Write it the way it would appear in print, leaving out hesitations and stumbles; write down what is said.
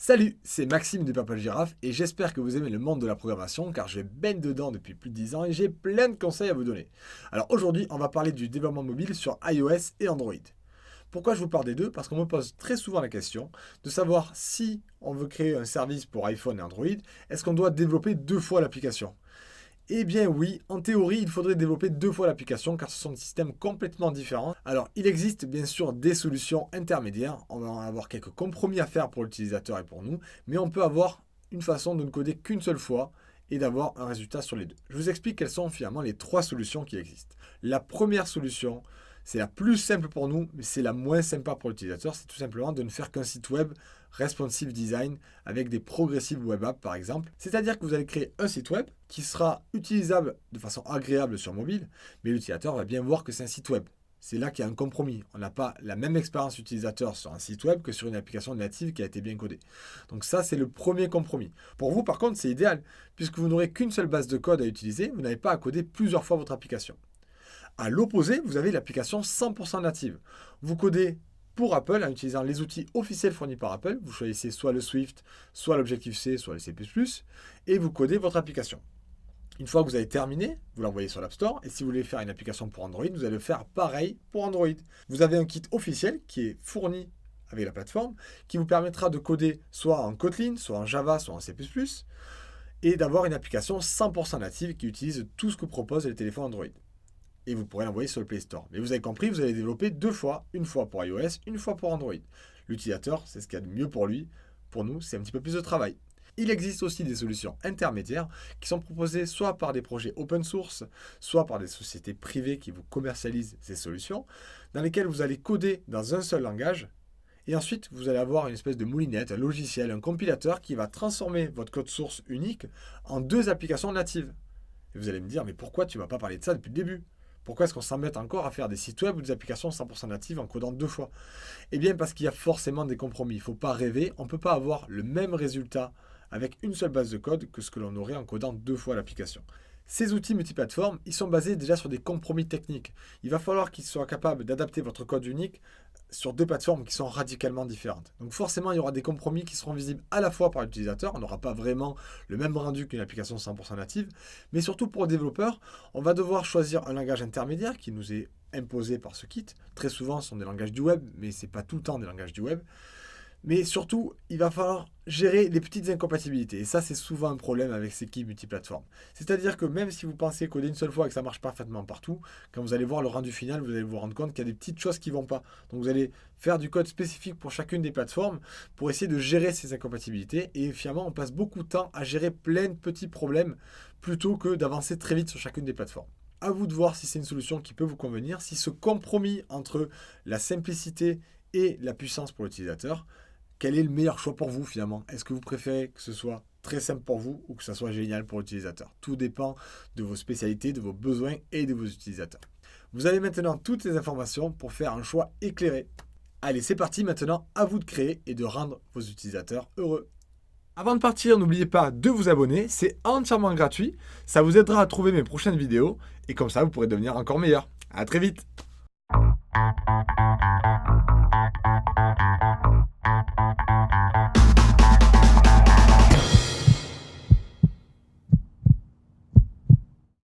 Salut, c'est Maxime de Purple Giraffe et j'espère que vous aimez le monde de la programmation car je baigne dedans depuis plus de 10 ans et j'ai plein de conseils à vous donner. Alors aujourd'hui, on va parler du développement mobile sur iOS et Android. Pourquoi je vous parle des deux? Parce qu'on me pose très souvent la question de savoir si on veut créer un service pour iPhone et Android, est-ce qu'on doit développer deux fois l'application? Eh bien oui, en théorie, il faudrait développer deux fois l'application car ce sont des systèmes complètement différents. Alors, il existe bien sûr des solutions intermédiaires. On va avoir quelques compromis à faire pour l'utilisateur et pour nous, mais on peut avoir une façon de ne coder qu'une seule fois et d'avoir un résultat sur les deux. Je vous explique quelles sont finalement les trois solutions qui existent. La première solution, c'est la plus simple pour nous, mais c'est la moins sympa pour l'utilisateur. C'est tout simplement de ne faire qu'un site web responsive design avec des progressive web apps par exemple. C'est-à-dire que vous allez créer un site web qui sera utilisable de façon agréable sur mobile, mais l'utilisateur va bien voir que c'est un site web. C'est là qu'il y a un compromis. On n'a pas la même expérience utilisateur sur un site web que sur une application native qui a été bien codée. Donc ça, c'est le premier compromis. Pour vous, par contre, c'est idéal, puisque vous n'aurez qu'une seule base de code à utiliser, vous n'avez pas à coder plusieurs fois votre application. À l'opposé, vous avez l'application 100% native. Vous codez pour Apple en utilisant les outils officiels fournis par Apple. Vous choisissez soit le Swift, soit l'Objective-C, soit le C++, et vous codez votre application. Une fois que vous avez terminé, vous l'envoyez sur l'App Store, et si vous voulez faire une application pour Android, vous allez faire pareil pour Android. Vous avez un kit officiel qui est fourni avec la plateforme, qui vous permettra de coder soit en Kotlin, soit en Java, soit en C++, et d'avoir une application 100% native qui utilise tout ce que proposent les téléphones Android. Et vous pourrez l'envoyer sur le Play Store. Mais vous avez compris, vous allez développer deux fois, une fois pour iOS, une fois pour Android. L'utilisateur, c'est ce qu'il y a de mieux pour lui. Pour nous, c'est un petit peu plus de travail. Il existe aussi des solutions intermédiaires qui sont proposées soit par des projets open source, soit par des sociétés privées qui vous commercialisent ces solutions, dans lesquelles vous allez coder dans un seul langage. Et ensuite, vous allez avoir une espèce de moulinette, un logiciel, un compilateur qui va transformer votre code source unique en deux applications natives. Et vous allez me dire, mais pourquoi tu ne m'as pas parlé de ça depuis le début? Pourquoi est-ce qu'on s'embête encore à faire des sites web ou des applications 100% natives en codant deux fois? Eh bien parce qu'il y a forcément des compromis. Il ne faut pas rêver, on ne peut pas avoir le même résultat avec une seule base de code que ce que l'on aurait en codant deux fois l'application. Ces outils multiplateformes, ils sont basés déjà sur des compromis techniques. Il va falloir qu'ils soient capables d'adapter votre code unique sur deux plateformes qui sont radicalement différentes. Donc forcément, il y aura des compromis qui seront visibles à la fois par l'utilisateur. On n'aura pas vraiment le même rendu qu'une application 100% native. Mais surtout pour le développeur, on va devoir choisir un langage intermédiaire qui nous est imposé par ce kit. Très souvent, ce sont des langages du web, mais ce n'est pas tout le temps des langages du web. Mais surtout, il va falloir gérer les petites incompatibilités. Et ça, c'est souvent un problème avec ces kits multiplateformes. C'est-à-dire que même si vous pensez coder une seule fois et que ça marche parfaitement partout, quand vous allez voir le rendu final, vous allez vous rendre compte qu'il y a des petites choses qui ne vont pas. Donc vous allez faire du code spécifique pour chacune des plateformes pour essayer de gérer ces incompatibilités. Et finalement, on passe beaucoup de temps à gérer plein de petits problèmes plutôt que d'avancer très vite sur chacune des plateformes. À vous de voir si c'est une solution qui peut vous convenir, si ce compromis entre la simplicité et la puissance pour l'utilisateur, quel est le meilleur choix pour vous finalement? Est-ce que vous préférez que ce soit très simple pour vous ou que ça soit génial pour l'utilisateur? Tout dépend de vos spécialités, de vos besoins et de vos utilisateurs. Vous avez maintenant toutes les informations pour faire un choix éclairé. Allez, c'est parti maintenant, à vous de créer et de rendre vos utilisateurs heureux. Avant de partir, n'oubliez pas de vous abonner, c'est entièrement gratuit. Ça vous aidera à trouver mes prochaines vidéos et comme ça, vous pourrez devenir encore meilleur. À très vite!